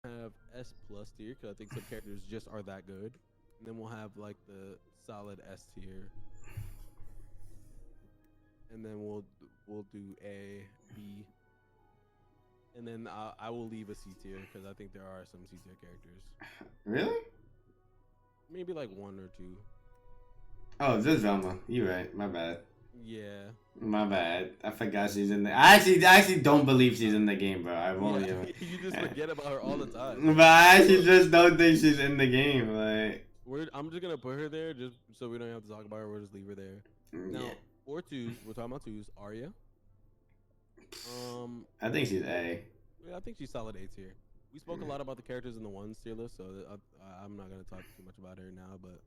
have S plus tier because I think some characters just are that good, and then we'll have like the solid S tier, and then we'll do A, B, and then I will leave a C tier because I think there are some C tier characters. Really? Maybe like one or two. Oh, just Velma. You right. My bad. Yeah. My bad. I forgot she's in the. I actually don't believe she's in the game, bro. I Yeah, won't even. you just forget about her all the time. But I actually Well, just don't think she's in the game. Like, I'm just gonna put her there just so we don't have to talk about her. We'll just leave her there. yeah. Now, for twos, we're talking about twos. Arya. I think she's A. Yeah, I think she's solid A tier. We spoke a lot about the characters in the ones tier list, so I'm not gonna talk too much about her now. But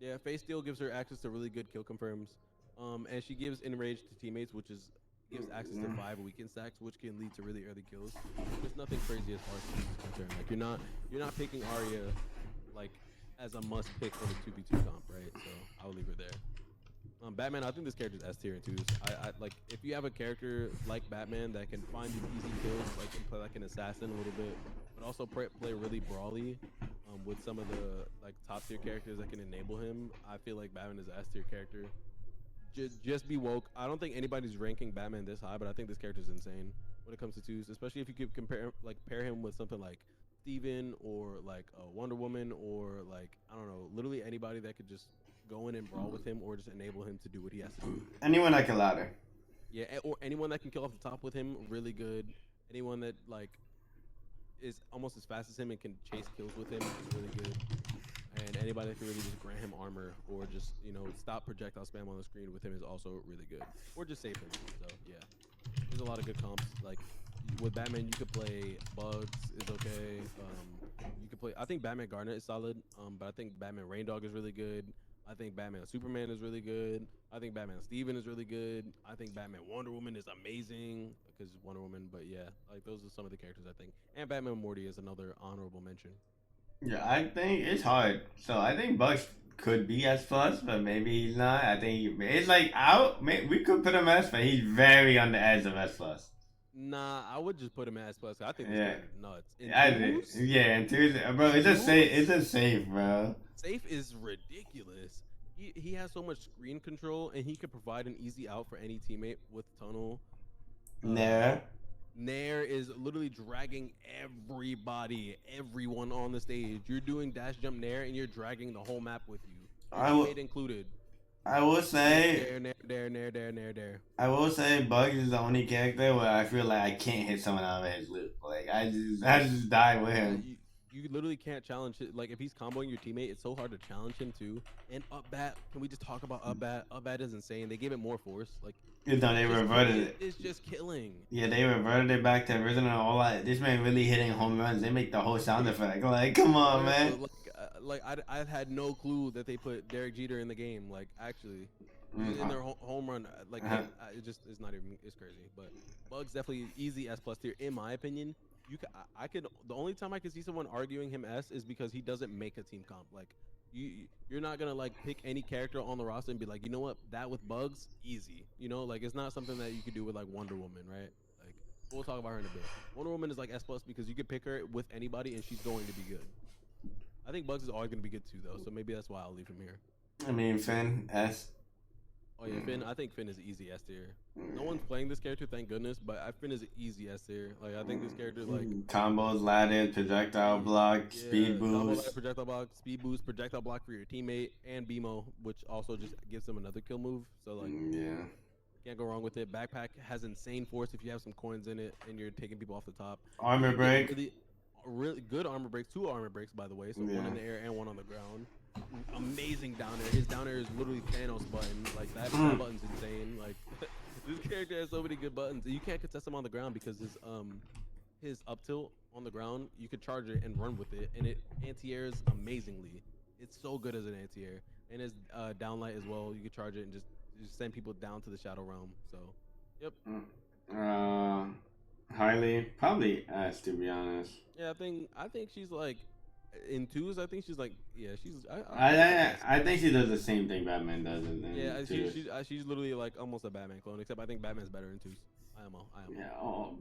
yeah, Face Steel gives her access to really good kill confirms, and she gives enrage to teammates, which is gives access to 5 weekend stacks, which can lead to really early kills. There's nothing crazy as far as teams is concerned. Like you're not picking Arya like as a must pick for the 2v2 comp, right? So I'll leave her there. Batman, I think this character's S tier too. I like if you have a character like Batman that can find you easy kills, like can play like an assassin a little bit, but also play really brawly with some of the like top tier characters that can enable him. I feel like Batman is an S tier character. Just be woke. I don't think anybody's ranking Batman this high, but I think this character's insane when it comes to twos, especially if you could pair him with something like Steven or like Wonder Woman or like I don't know, literally anybody that could just go in and brawl with him or just enable him to do what he has to do. Anyone like a ladder. Yeah, or anyone that can kill off the top with him, really good. Anyone that like is almost as fast as him and can chase kills with him is really good. And anybody that can really just grant him armor or just stop projectile spam on the screen with him is also really good. Or just save him. So yeah, there's a lot of good comps. Like with Batman, you could play Bugs is okay. You could play. I think Batman Garnet is solid. But I think Batman Reindog is really good. I think Batman Superman is really good. I think Batman Steven is really good. I think Batman Wonder Woman is amazing because Wonder Woman. But yeah, like those are some of the characters I think. And Batman Morty is another honorable mention. Yeah, I think it's hard. So I think Bucks could be S plus, but maybe he's not. I think it's like out. We could put him S, but he's very on the edge of S plus. Nah, I would just put him as plus. I think this Yeah, character's nuts. In I think. twos, Yeah, and Tuesday, bro. It's just safe. It's just safe, bro. Safe is ridiculous. He has so much screen control and he can provide an easy out for any teammate with tunnel. Nah. Nair is literally dragging everyone on the stage. You're doing dash jump Nair and you're dragging the whole map with you. Your teammate included. I will say. There. I will say Bugs is the only character where I feel like I can't hit someone out of his loop. Like I just die with him. You literally can't challenge it. Like if he's comboing your teammate, it's so hard to challenge him too. And up bat, can we just talk about up bat? Up bat is insane. They gave it more force. Like You know, they reverted it. It's just killing. Yeah, they reverted it back to original. All that. This man really hitting home runs. They make the whole sound effect. Like, come on, man. I had no clue that they put Derek Jeter in the game. Like actually, in their home run, it just it's not even it's crazy. But Bugs definitely easy S plus tier in my opinion. I could the only time I could see someone arguing him S is because he doesn't make a team comp. Like you're not gonna like pick any character on the roster and be like, you know what, that with Bugs easy. Like it's not something that you could do with like Wonder Woman, right? Like we'll talk about her in a bit. Wonder Woman is like S plus because you could pick her with anybody and she's going to be good. I think Bugs is always going to be good too, though. So maybe that's why I'll leave him here. I mean, Finn S. Oh yeah, Finn. I think Finn is easy S tier. No one's playing this character, thank goodness. But Finn is easy S tier. Like I think this character like combos, ladders, projectile block, speed boost, projectile block, speed boost, projectile block for your teammate, and BMO, which also just gives them another kill move. So like, yeah, can't go wrong with it. Backpack has insane force if you have some coins in it and you're taking people off the top. Armor break. Really good armor breaks, 2 armor breaks by the way, so one in the air and one on the ground. Amazing down air. His down air is literally Thanos button. Like that button's insane. Like this character has so many good buttons. You can't contest him on the ground because his up tilt on the ground, you could charge it and run with it, and it anti-airs amazingly. It's so good as an anti-air, and his downlight as well. You could charge it and just send people down to the shadow realm. So, yep. Harley, probably S, to be honest. Yeah, I think she's like in twos. I think she's like she's. I think she does the same thing Batman does in yeah, she's literally like almost a Batman clone, except I think Batman's better in twos. I am.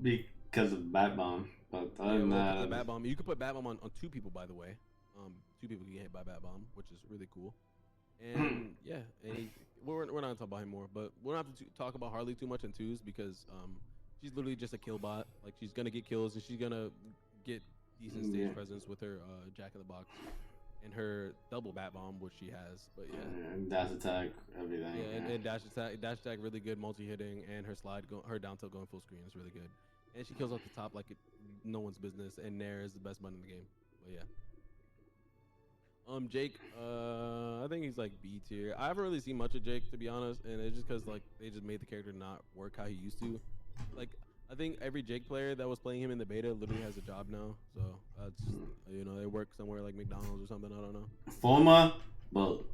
Yeah, because of Bat Bomb. But other Yeah, than well, because of that, Bat Bomb, you could put Bat Bomb on two people, by the way. Two people can get hit by Bat Bomb, which is really cool. And yeah, and we're not gonna talk about him more, but we don't have to talk about Harley too much in twos because she's literally just a kill bot. Like she's gonna get kills and she's gonna get decent stage yeah. presence with her Jack in the Box and her double Bat Bomb, which she has. But yeah. Dash attack, everything. Yeah, and dash attack really good, multi hitting, and her her down tilt going full screen is really good, and she kills off the top like no one's business. And Nair is the best button in the game. But yeah, Jake, I think he's like B tier. I haven't really seen much of Jake to be honest, and it's just because like they just made the character not work how he used to. Like I think every Jake player that was playing him in the beta literally has a job now, so that's they work somewhere like McDonald's or something. I don't know. Former, but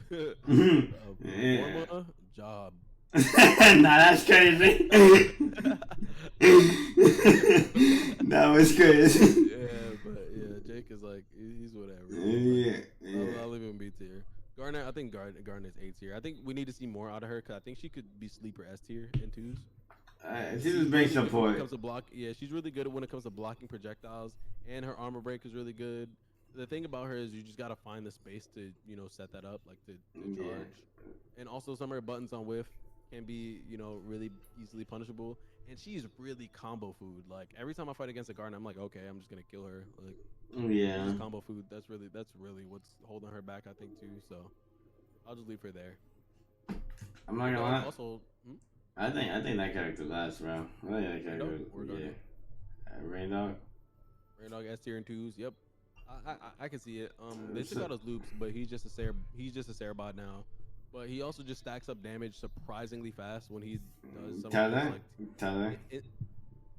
yeah. Forma job. Nah, that's crazy. That was crazy. Yeah, but yeah, Jake is like he's whatever. Yeah. I'll leave him B tier. Garnet, I think Garnet's A tier. I think we need to see more out of her because I think she could be sleeper S tier in twos. She's just big When support. it comes to block, yeah, she's really good when it comes to blocking projectiles, and her armor break is really good. The thing about her is you just gotta find the space to set that up, like to charge, and also some of her buttons on whiff can be really easily punishable. And she's really combo food. Like every time I fight against a Garnet, I'm like, okay, I'm just gonna kill her. Like Yeah. she's combo food. That's really what's holding her back, I think too. So I'll just leave her there. I'm not gonna lie. Also, I think that character lasts, bro. I think that character. Yeah. Reindog. Reindog S tier and twos. Yep. I can see it. They took out his loops, but he's just a Sarah bot now. But he also just stacks up damage surprisingly fast when he does some Tether.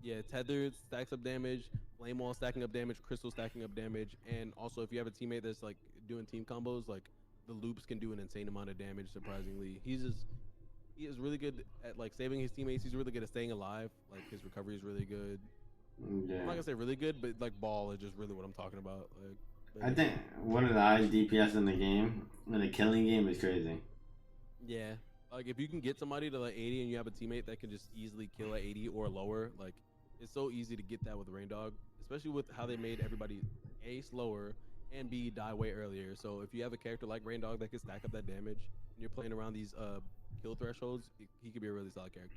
Yeah, tethered stacks up damage, flame wall stacking up damage, crystal stacking up damage, and also if you have a teammate that's like doing team combos, like the loops can do an insane amount of damage. Surprisingly, he is really good at like saving his teammates. He's really good at staying alive. Like his recovery is really good. Yeah. I'm not gonna say really good, but like ball is just really what I'm talking about. Like I think one of the highest DPS in the game, in a killing game, is crazy. yeah, like if you can get somebody to like 80 and you have a teammate that can just easily kill at 80 or lower, like it's so easy to get that with Reindog, especially with how they made everybody A, slower, and B, die way earlier. So if you have a character like Reindog that can stack up that damage and you're playing around these kill thresholds, he could be a really solid character.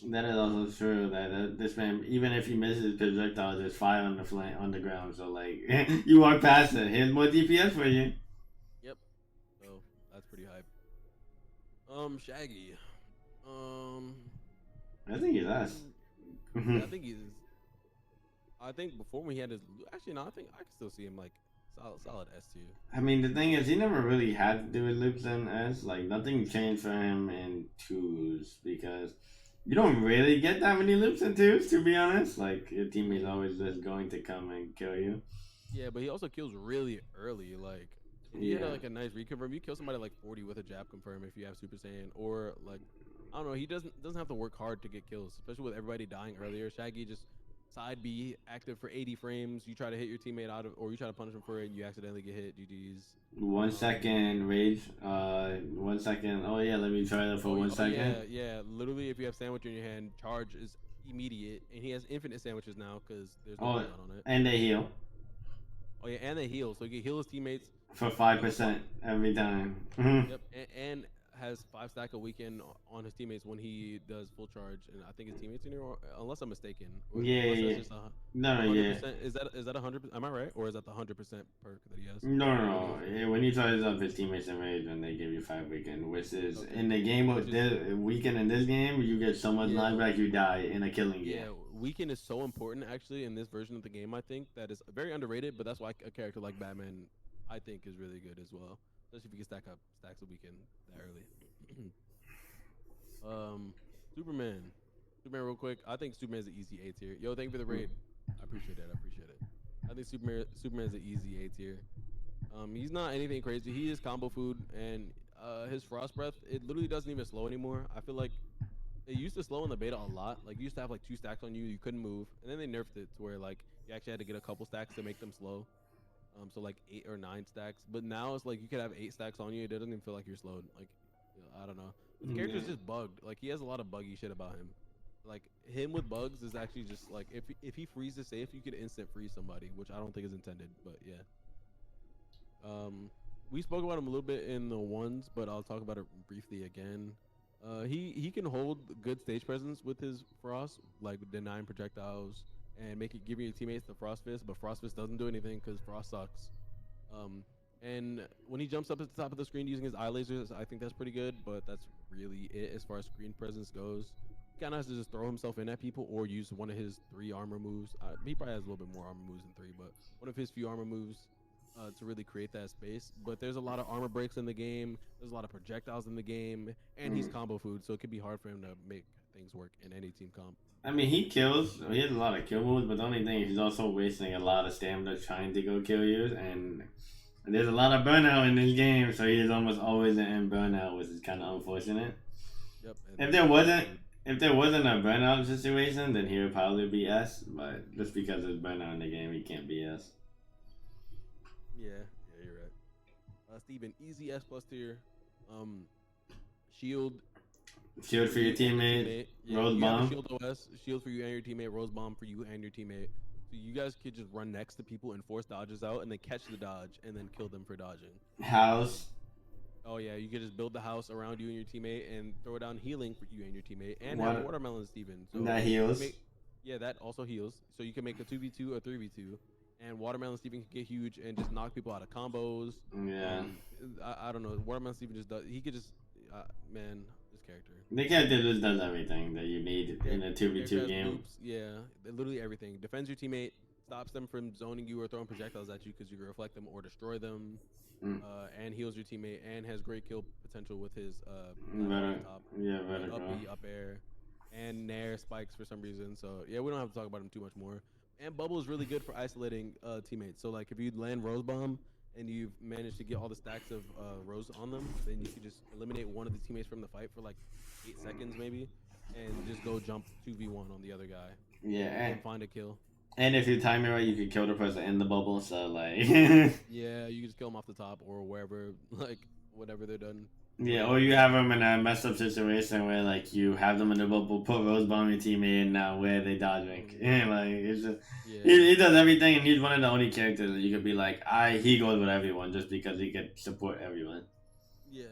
That is also true. That this man, even if he misses projectiles, there's fire on the ground. So like, you walk past it. Here's more DPS for you. Yep. So that's pretty hype. Shaggy. I think he's us. I think he's. I think before when he had his, actually no, I think I can still see him like solid S tier. I mean, the thing is, he never really had to do with loops in S. Like, nothing changed for him in twos because you don't really get that many loops in twos, to be honest. Like, your teammate's always just going to come and kill you. Yeah, but he also kills really early. Like, if you hit like a nice reconfirm, you kill somebody like 40 with a jab confirm if you have Super Saiyan, or like, I don't know, he doesn't have to work hard to get kills, especially with everybody dying earlier. Shaggy just side B active for 80 frames. You try to hit your teammate out of, or you try to punish him for it, and you accidentally get hit. GG's. 1 second rage. 1 second. Oh yeah, let me try that for 1 second. Yeah. Literally, if you have sandwich in your hand, charge is immediate, and he has infinite sandwiches now because there's no cooldown on it. And they heal. Oh yeah, and they heal, so he can heal his teammates for 5% every time. Yep, and has 5 stack a weekend on his teammates when he does full charge, and I think his teammates in here, unless I'm mistaken. Yeah. No, yeah. Is that 100%? Am I right, or is that the 100% perk that he has? No. Yeah, when he charges up his teammates in rage, and they give you 5 weekend, which is in the game of this weekend in this game, you get so much knockback you die in a killing game. Yeah, weekend is so important actually in this version of the game. I think that is very underrated, but that's why a character like Batman, I think, is really good as well. Especially if you can stacks a weekend that early. Superman, real quick. I think Superman's an easy A tier. Yo, thank you for the raid. I appreciate it. I think Superman's an easy A tier. He's not anything crazy. He is combo food, and his frost breath, it literally doesn't even slow anymore. I feel like it used to slow in the beta a lot. Like you used to have like 2 stacks on you, you couldn't move, and then they nerfed it to where like you actually had to get a couple stacks to make them slow. So like 8 or 9 stacks, but now it's like you could have 8 stacks on you. It doesn't even feel like you're slowed. Like, I don't know. The character's just bugged. Like he has a lot of buggy shit about him. like him with bugs is actually just like if he freezes safe, you can instant freeze somebody, which I don't think is intended. But yeah, we spoke about him a little bit in the ones, but I'll talk about it briefly again. He can hold good stage presence with his frost, like denying projectiles and make it giving your teammates the frost fist, but frost fist doesn't do anything because frost sucks. Um, and when he jumps up at the top of the screen using his eye lasers, I think that's pretty good, but that's really it as far as screen presence goes. He kind of has to just throw himself in at people or use one of his 3 armor moves. He probably has a little bit more armor moves than 3, but one of his few armor moves to really create that space. But there's a lot of armor breaks in the game. There's a lot of projectiles in the game, and he's combo food, so it can be hard for him to make things work in any team comp. I mean, he kills. He has a lot of kill moves, but the only thing is he's also wasting a lot of stamina trying to go kill you, and there's a lot of burnout in this game, so he's almost always in burnout, which is kind of unfortunate. Yep. If there wasn't, if there wasn't a burnout situation, then he would probably be S. But just because there's burnout in the game, he can't be S. Yeah, you're right. Steven, easy S plus tier. Shield. Shield for your teammate. Yeah, Rose bomb. Shield OS. Shield for you and your teammate. Rose bomb for you and your teammate. So you guys could just run next to people and force dodges out, and then catch the dodge, and then kill them for dodging. House. Oh yeah, you could just build the house around you and your teammate, and throw down healing for you and your teammate, and have watermelon Steven. So that heals. Yeah, that also heals. So you can make a 2v2 or 3v2. And Watermelon Steven can get huge and just knock people out of combos. Yeah. I don't know. Watermelon Steven just does. He could just, man, this character. The character just does everything that you need in a 2v2 game. Loops, yeah, literally everything. Defends your teammate, stops them from zoning you or throwing projectiles at you because you can reflect them or destroy them. And heals your teammate and has great kill potential with his top. Yeah, vertical. Up B, up air. And Nair spikes for some reason. So yeah, we don't have to talk about him too much more. And Bubble is really good for isolating teammates. So like if you land Rose Bomb and you've managed to get all the stacks of Rose on them, then you can just eliminate one of the teammates from the fight for like 8 seconds maybe, and just go jump 2v1 on the other guy. Yeah, and find a kill. And if you time it right, you can kill the person in the bubble. So like, yeah, you can just kill them off the top or wherever, like whatever they're done. Yeah, or you have them in a messed up situation where like you have them in the bubble, put Rose Bomb your teammate, and now where are they dodging? Like it's just he does everything, and he's one of the only characters that you could be like, he goes with everyone just because he can support everyone. Yeah.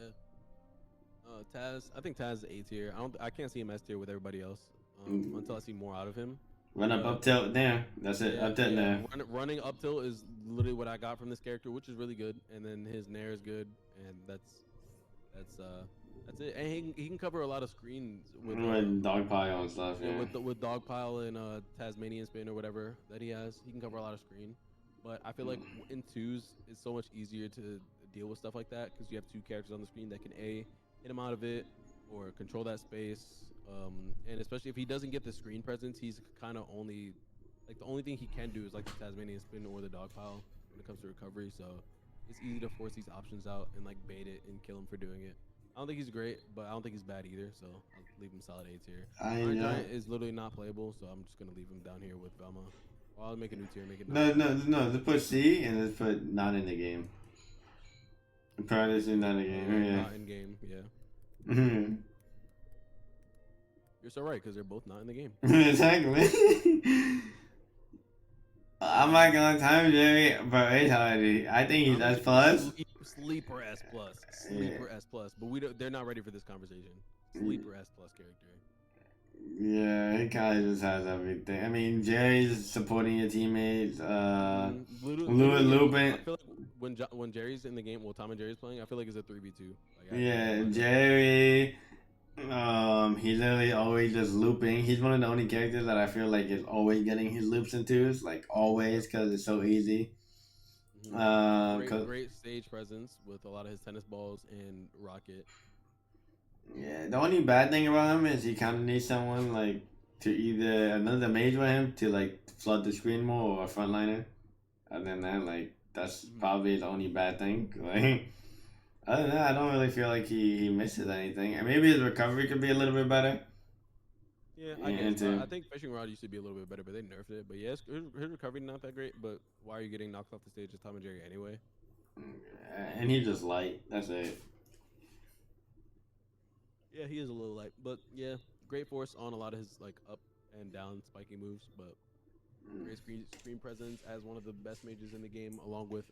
Taz, I think Taz is A tier. I can't see him S tier with everybody else until I see more out of him. Run up tilt there. That's it. Up tilt there. Running up tilt is literally what I got from this character, which is really good. And then his Nair is good, and that's it. And he can cover a lot of screens with dogpile and stuff. Yeah. With dogpile and Tasmanian spin or whatever that he has, he can cover a lot of screen. But I feel like in twos, it's so much easier to deal with stuff like that because you have 2 characters on the screen that can hit him out of it or control that space. And especially if he doesn't get the screen presence, he's kind of only the only thing he can do is like the Tasmanian spin or the dogpile when it comes to recovery. So it's easy to force these options out and like bait it and kill him for doing it. I don't think he's great, but I don't think he's bad either. So I'll leave him solid A tier. Iron Giant is literally not playable, so I'm just gonna leave him down here with Velma. Or I'll make a new tier. No. Let's put C and let's put not in the game. Probably not in the game. Yeah. Not in game. Yeah. You're so right because they're both not in the game. Exactly. I'm not gonna time Jerry, but I think he's S plus. Sleeper S plus. Sleeper S plus. But they're not ready for this conversation. Sleeper S plus character. Yeah, he kind of just has everything. I mean, Jerry's supporting your teammates. Looping. I feel like when Jerry's in the game, Tom and Jerry's playing, I feel like it's a 3v2. Yeah, Jerry. He's literally always just looping. He's one of the only characters that I feel like is always getting his loops and twos, like always, because it's so easy. Great stage presence with a lot of his tennis balls and rocket. Yeah, the only bad thing about him is he kind of needs someone like to either another mage with him to like flood the screen more or a frontliner. Other than that, like that's probably the only bad thing. Like. Other than that, I don't really feel like he misses anything. And maybe his recovery could be a little bit better. Yeah, I guess. I think Fishing Rod used to be a little bit better, but they nerfed it. But yeah, his recovery not that great. But why are you getting knocked off the stage as Tom and Jerry anyway? And he's just light. That's it. Yeah, he is a little light. But yeah, great force on a lot of his like up and down spiking moves, but great screen presence as one of the best mages in the game, along with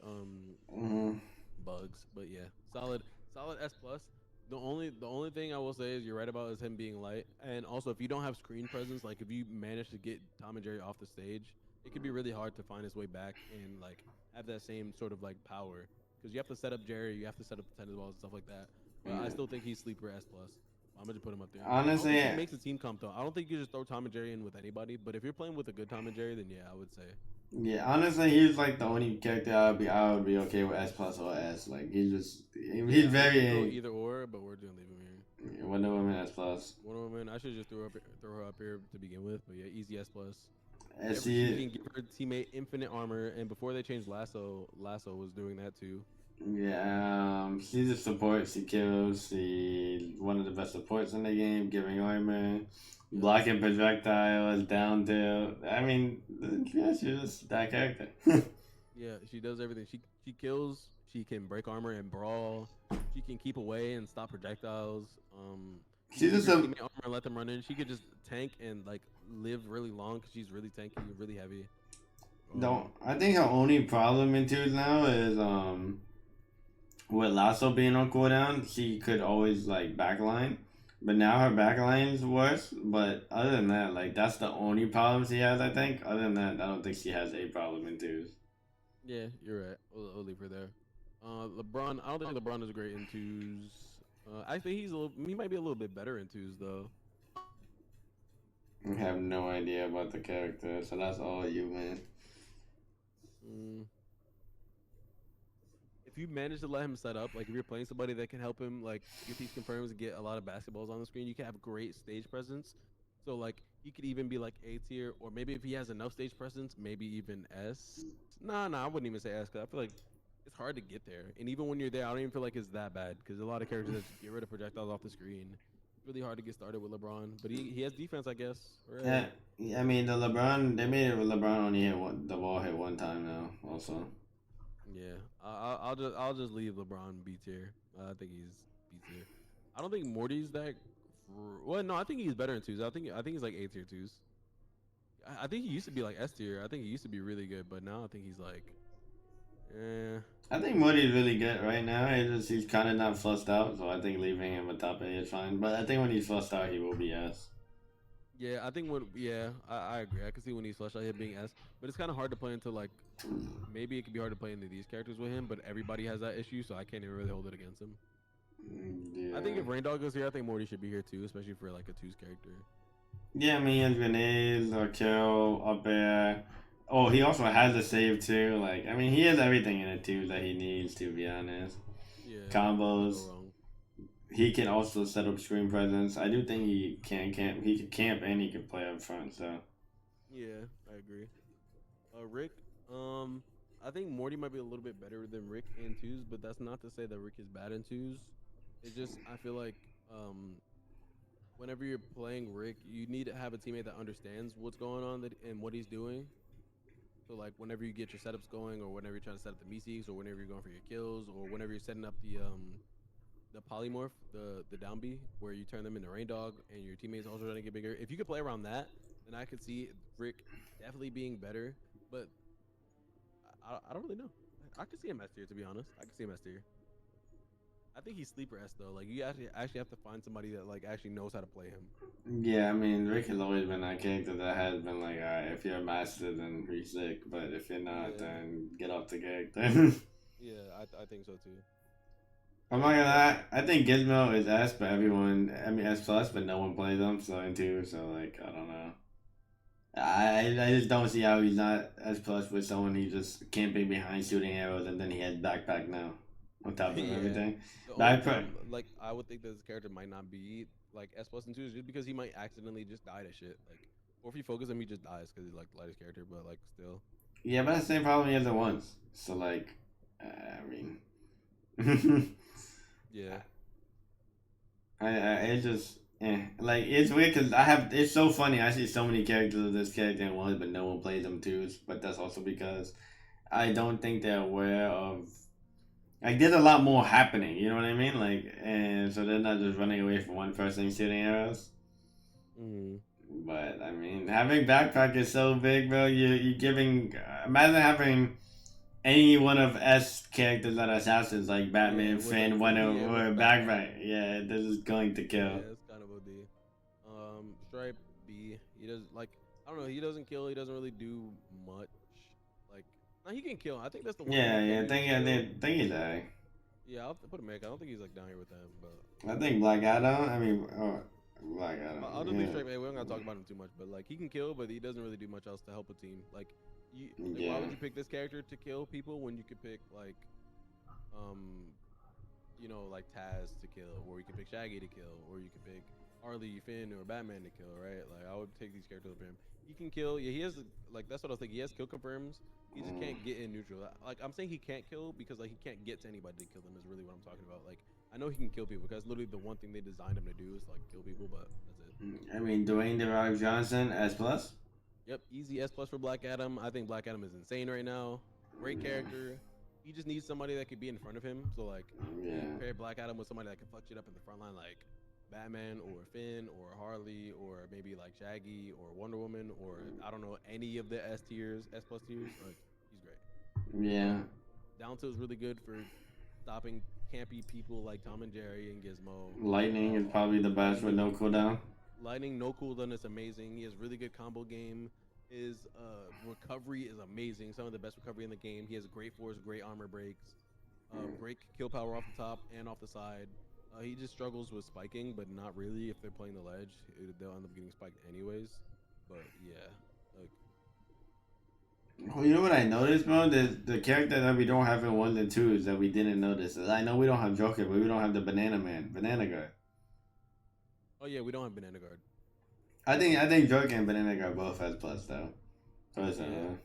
bugs. But yeah, solid S plus. The only thing I will say is you're right about is him being light, and also if you don't have screen presence, like if you manage to get Tom and Jerry off the stage, it can be really hard to find his way back and like have that same sort of like power because you have to set up Jerry, you have to set up the tennis balls and stuff like that. But I still think he's sleeper S plus. I'm gonna just put him up there. I don't Honestly, think he makes a team comp though. I don't think you just throw Tom and Jerry in with anybody. But if you're playing with a good Tom and Jerry, then yeah, I would say. yeah, honestly, he's like the only character I would be okay with S plus or S. Like he's Yeah, very either or, but we're gonna leave him here. Wonder Woman S plus. Wonder Woman, I should just throw her up here to begin with. But yeah, easy S plus. And She can give her teammate infinite armor, and before they changed Lasso was doing that too. yeah, she's a support. She kills. She one of the best supports in the game, giving armor, blocking projectiles, down tilt. I mean, yeah, she's just that character. Yeah, she does everything. She kills. She can break armor and brawl. She can keep away and stop projectiles. She's just a teammate armor and let them run in. She could just tank and like live really long because she's really tanky, really heavy. don't. I think her only problem in twos now is with Lasso being on cooldown, she could always like backline. But now her backline's worse. But other than that, like that's the only problem she has, I think. Other than that, I don't think she has a problem in twos. Yeah, you're right. We'll leave her there. LeBron, I don't think LeBron is great in twos. I think he might be a little bit better in twos though. I have no idea about the character, so that's all you, man. If you manage to let him set up, like if you're playing somebody that can help him like get these confirms and get a lot of basketballs on the screen, you can have great stage presence. So like he could even be like A tier, or maybe if he has enough stage presence, maybe even S. Nah, I wouldn't even say S because I feel like it's hard to get there. And even when you're there, I don't even feel like it's that bad because a lot of characters that just get rid of projectiles off the screen. It's really hard to get started with LeBron, but he has defense, I guess. Right? Yeah, I mean the LeBron. They made it with LeBron only the ball hit one time now. Also. Yeah, I'll just leave LeBron B tier. I think he's B tier. I don't think Morty's that. Well, no, I think he's better in twos. I think he's like A tier twos. I think he used to be like S tier. I think he used to be really good, but now I think he's like, eh. I think Morty's really good right now. He's kind of not flussed out, so I think leaving him a top A is fine. But I think when he's flussed out, he will be S. Yeah, I think I agree. I can see when he's flushed out him being S, but it's kind of hard to play into like maybe it could be hard to play into these characters with him, but everybody has that issue, so I can't even really hold it against him. Yeah. I think if Reindog goes here, I think Morty should be here too, especially for like a twos character. Yeah, I mean, he has grenades, or kill, up air. Oh, he also has a save too. Like, I mean, he has everything in it too that he needs, to be honest. Yeah. Combos. He can also set up screen presence. I do think he can camp. He can camp and he can play up front. So. Yeah, I agree. Rick. I think Morty might be a little bit better than Rick in twos, but that's not to say that Rick is bad in twos. It's just I feel like whenever you're playing Rick, you need to have a teammate that understands what's going on and what he's doing. So like whenever you get your setups going, or whenever you're trying to set up the Meeseeks, or whenever you're going for your kills, or whenever you're setting up the polymorph, the down B, where you turn them into Reindog and your teammates also trying to get bigger. If you could play around that, then I could see Rick definitely being better. But I don't really know. I could see him S tier, to be honest. I could see him S tier. I think he's sleeper S though. Like you actually have to find somebody that like actually knows how to play him. Yeah, I mean Rick has always been that character that has been like, alright, if you're a master, then he's sick, but if you're not, then get off the character. Yeah, I think so too. I'm not gonna lie, I think Gizmo is S, but S plus, but no one plays him, so into, so like, I don't know. I just don't see how he's not S plus with someone he just camping behind shooting arrows and then he has backpack now on top of everything. Like I would think that this character might not be like S plus and twos just because he might accidentally just die to shit. Like, or if you focus him, he just dies because he's like the lightest character, but like still. Yeah, but that's the same problem he has at once. So like, I mean. Yeah. It's just like it's weird because it's so funny. I see so many characters of this character in one, but no one plays them too. But that's also because I don't think they're aware of like there's a lot more happening. You know what I mean? Like, and so they're not just running away from one person shooting arrows. Mm. But I mean, having backpack is so big, bro. You giving imagine having any one of S characters that are assassins like Yeah, Batman, with a Finn, one yeah with or a a backpack. backpack. Yeah, this is going to kill. Yeah, it's kind of OD. Stripe B. He does like I don't know. He doesn't kill. He doesn't really do much. Like, now he can kill. I think that's the one thing he Yeah, can yeah. do is I kill. think he's alright. Yeah, I'll have to put him back. I don't think he's like down here with them, but I think Black Adam. I mean, Black Adam. I'll just leave Yeah, Stripe A. We don't gotta talk about him too much, but like he can kill, but he doesn't really do much else to help a team. Like why yeah. would you pick this character to kill people when you could pick like um like Taz to kill, or you can pick Shaggy to kill, or you can pick Harley, Finn, or Batman to kill, right? Like I would take these characters over him. He can kill. Yeah, he has like that's what I was thinking. He has kill confirms. He just Mm. can't get in neutral. Like I'm saying, he can't kill because like he can't get to anybody to kill them. Is really what I'm talking about. Like I know he can kill people because literally the one thing they designed him to do is like kill people, but that's it. I mean, Dwayne the Rock Johnson S plus. Yep, easy S plus for Black Adam. I think Black Adam is insane right now. Great character. He just needs somebody that could be in front of him. So like, Yeah. you pair Black Adam with somebody that can fuck shit up in the front line, like Batman or Finn or Harley or maybe like Shaggy or Wonder Woman or I don't know any of the S tiers, S plus tiers. Like he's great. Yeah. Down to is really good for stopping campy people like Tom and Jerry and Gizmo. Lightning is probably the best with no cooldown. Lightning, no cooldown is amazing. He has really good combo game. His recovery is amazing. Some of the best recovery in the game. He has a great force, great armor breaks, great kill power off the top and off the side. He just struggles with spiking, but not really. If they're playing the ledge, they'll end up getting spiked anyways. But yeah, like Well, you know what I noticed, bro? The character that we don't have in 1 and 2 is that we didn't notice. I know we don't have Joker, but we don't have the Banana Man, Banana Guard. oh yeah, we don't have Banana Guard. I think Joker and Banana Guard both has plus though. Personally.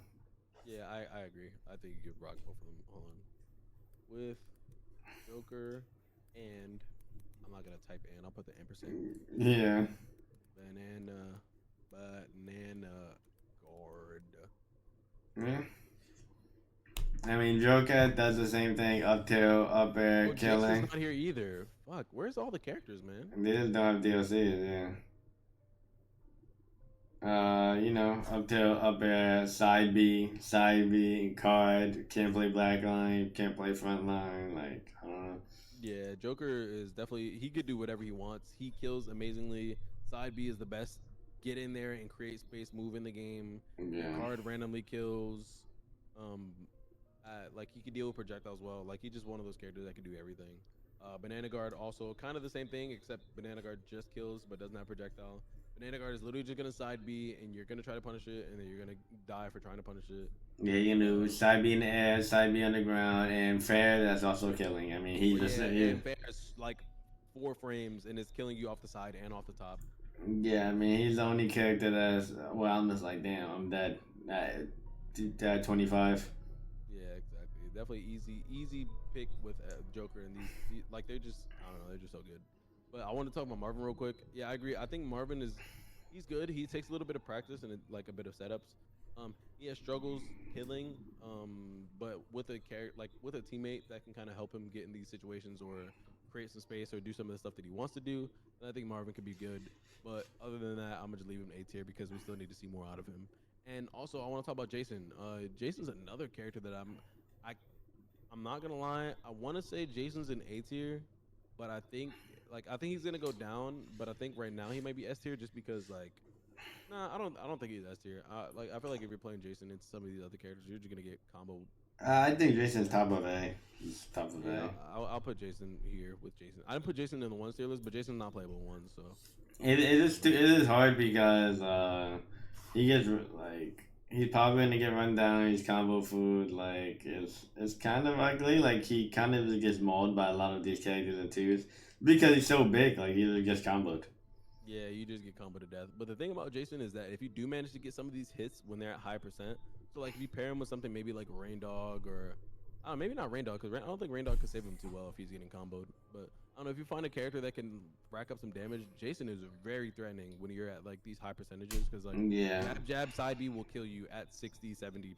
Yeah, I agree. I think you could rock both of them. Hold on, with Joker and I'm not gonna type in. I'll put the ampersand. Yeah. Banana Guard. Yeah. I mean, Joker does the same thing up till up air Oh, killing. Jason's not here either. Fuck, where's all the characters, man? They just don't have DLCs, yeah. You know, up till up air, side B, card, can't play black line, can't play front line, like, I don't know. Yeah, Joker is definitely he could do whatever he wants. He kills amazingly. Side B is the best. Get in there and create space, move in the game. Yeah. Card randomly kills. Um, like he could deal with projectiles well. Like he's just one of those characters that can do everything. Banana Guard also kind of the same thing, except Banana Guard just kills but doesn't have projectile. Banana Guard is literally just gonna side B and you're gonna try to punish it, and then you're gonna die for trying to punish it. Yeah, you know, Um, side B in the air, side B underground, and fair, that's also killing. I mean, he But just, yeah, yeah. and Fair's like 4 frames and it's killing you off the side and off the top. Yeah, I mean, he's the only character that's, well, I'm just like, damn, I'm dead at 25. Yeah, exactly. Definitely easy pick with Joker and these like they're just I don't know they're just so good. But I want to talk about Marvin real quick. Yeah, I agree. I think Marvin is he's good. He takes a little bit of practice and like a bit of setups. He has struggles killing, but with a like with a teammate that can kind of help him get in these situations or create some space or do some of the stuff that he wants to do, then I think Marvin could be good. But other than that, I'm gonna just leave him A tier because we still need to see more out of him. And also, I want to talk about Jason. Jason's another character that I, I'm not gonna lie. I want to say Jason's in A tier, but I think he's gonna go down. But I think right now he might be S tier just because like nah, I don't think he's S tier. Like I feel like if you're playing Jason, it's some of these other characters, you're just gonna get combo. I think Jason's top of A. He's top of Yeah, A. I'll put Jason here with Jason. I didn't put Jason in the 1 tier list, but Jason's not playable in 1, so It is hard because he gets like he's probably gonna get run down. He's combo food. Like it's kind of ugly. Like he kind of just gets mauled by a lot of these characters in twos because he's so big. Like he just gets comboed. yeah, you just get combo to death. But the thing about Jason is that if you do manage to get some of these hits when they're at high percent, so like if you pair him with something maybe like Reindog or I don't know, maybe not Reindog because I don't think Reindog could save him too well if he's getting comboed. But I don't know if you find a character that can rack up some damage. Jason is very threatening when you're at like these high percentages because like Yeah, jab side B will kill you at 60-70%.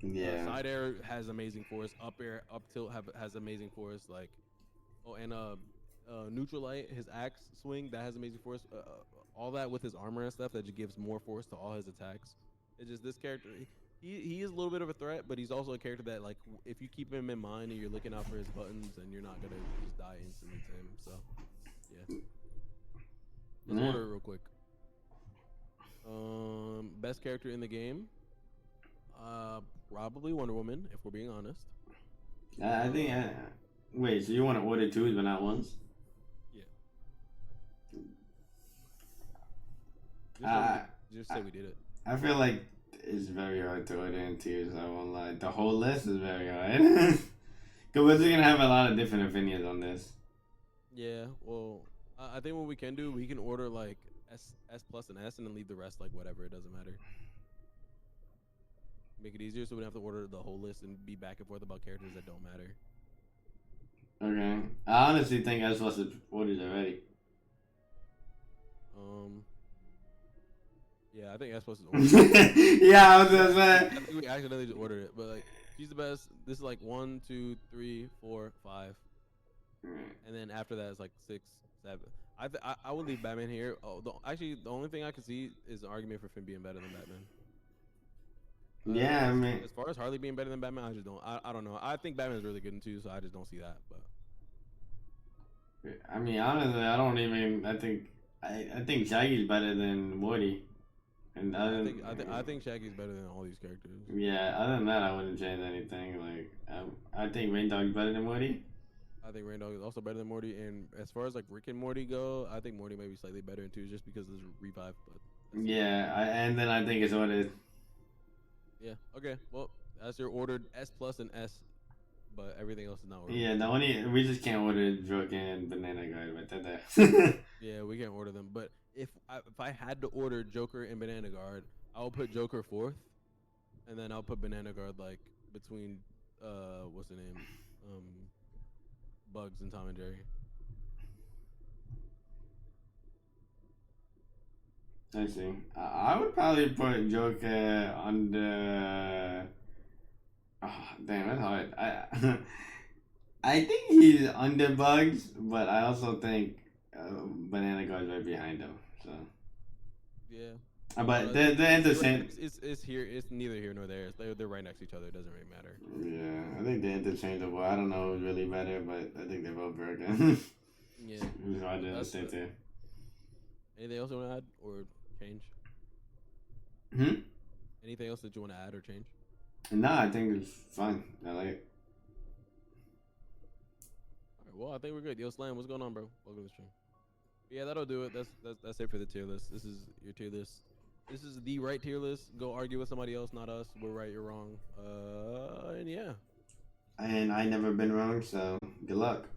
yeah. Side air has amazing force. Up air up tilt has amazing force. Like oh and Neutralite, his axe swing that has amazing force, all that with his armor and stuff that just gives more force to all his attacks. It's just this character. He is a little bit of a threat, but he's also a character that like if you keep him in mind and you're looking out for his buttons, then you're not gonna just die instantly to him. So yeah, let's order it real quick. Best character in the game, probably Wonder Woman, if we're being honest. I think. Wait, so you want to order twos but not ones? Yeah. Just say we did it. I feel like it's very hard to order in twos. I won't lie. The whole list is very hard. Because we're gonna have a lot of different opinions on this. Yeah. Well, I think what we can do, we can order like S plus and S, and then leave the rest like whatever. It doesn't matter. Make it easier so we don't have to order the whole list and be back and forth about characters that don't matter. Okay. I honestly think S plus is ordered already. Yeah, I think S plus is ordered. Yeah, I was gonna say. I think we accidentally just ordered it, but like she's the best. This is like 1, 2, 3, 4, 5, and then after that it's like 6, 7. I would leave Batman here. Oh, actually, the only thing I can see is an argument for Finn being better than Batman. Yeah, I mean, as far as Harley being better than Batman, I just don't. I don't know. I think Batman's really good in too, so I just don't see that. But I mean, honestly, I don't even. I think Shaggy's better than Morty. And I think Shaggy's better than all these characters. Yeah, other than that, I wouldn't change anything. Like, I think Reindog's better than Morty. I think Reindog is also better than Morty, and as far as like Rick and Morty go, I think Morty may be slightly better in 2 just because of the revive. But yeah, and then I think it's ordered. Yeah. Okay. Well, that's your ordered S plus and S, but everything else is not ordered. Yeah, we just can't order Joker and Banana Guard right there. Yeah, we can't order them. But if I had to order Joker and Banana Guard, I'll put Joker 4th, and then I'll put Banana Guard like between what's the name, Bugs and Tom and Jerry. I see. I would probably put Joker under. Oh, damn, that's hard. I think he's under Bugs, but I also think Banana Guard's right behind him. So. Yeah. But they're interchangeable. It's here. It's neither here nor there. They're right next to each other. It doesn't really matter. Yeah, I think they're interchangeable. I don't know who's really better, but I think they're both broken. Yeah. It's hard to understand too. Anything else you want to add or change? Anything else that you want to add or change? Nah, I think it's fine. I like it. Alright, well, I think we're good. Yo, Slam, what's going on, bro? Welcome to the stream. Yeah, that'll do it. That's it for the tier list. This is your tier list. This is the right tier list. Go argue with somebody else, not us. We're right, you're wrong. And yeah. And I never been wrong, so good luck.